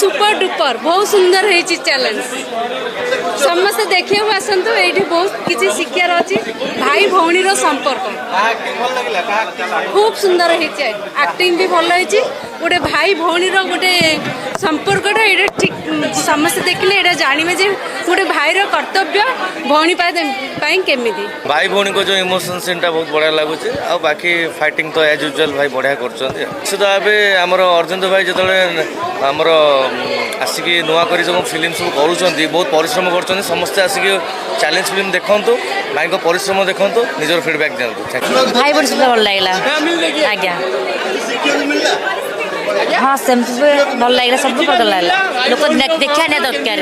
super duper बहुत सुंदर है चैलेंज समस्त देखिए आसतु ये बहुत किसी शिक्षार अच्छी भाई भौणी संपर्क खूब सुंदर है एक्टिंग भी भल है गोटे भाई भौणी गोटे संपर्कटा ये ठीक समस्त देखिले ये जानवे जे गोटे भाईर कर्तव्य भौणी केमी भाई भौणी को जो इमोशन सीन टा बहुत बढ़िया लगुच आ बाकी फाइटिंग तो एज यूजुअल भाई बढ़िया कर निश्चित भाव आमर अर्जुन भाई जो आमर आसिकी नुआ कर जो फिल्म सब कर बहुत परिश्रम कर समस्ते आसिकी चैलेंज फिल्म देखु भाई को परिश्रम देखु निजर फीडबैक दिखाँ भाई बहुत भल लगे आज्ञा हाँ सेमती भल लगे सब प्रकार लगे लोक देखा नहीं दरकार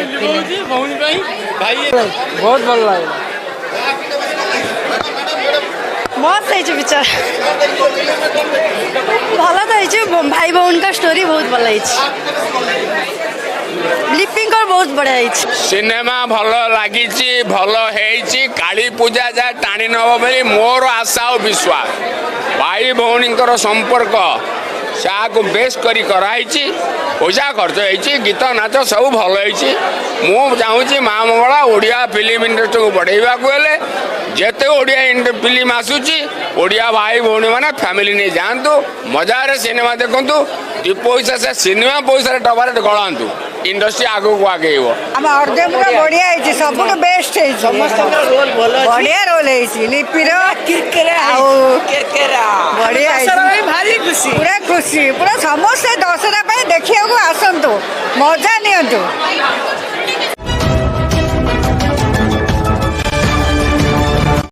बहुत भल लगे मस्त है पिक्चर भल तो भाई भौन का स्टोरी बहुत भल है लिपिंग बहुत बढ़िया सिनेमा भल लगी भल है काली पूजा जा टाणी नब बोली मोर आशा और विश्वास भाई भौणी संपर्क को बेस करी कराई पैसा खर्च हो गीत नाच सब भल हो चाहूँगी माँ मंगला ओडिया फिल्म इंडस्ट्री को बढ़ेवा जिते ओडिया फिल्म आसूची ओडिया भाई भौणी मैंने फैमिली नहीं जातु मजार सिनेमा देखु दु पैसा से सिनेमा पैसा डबार गलांतु इंडस्ट्री आगू को आगे बढ़िया सब बेस्ट बढ़िया रोल लिपिर बढ़िया भारी खुशी पूरा खुशी पूरा समस्त दशहरा देखा आसतु मजा नि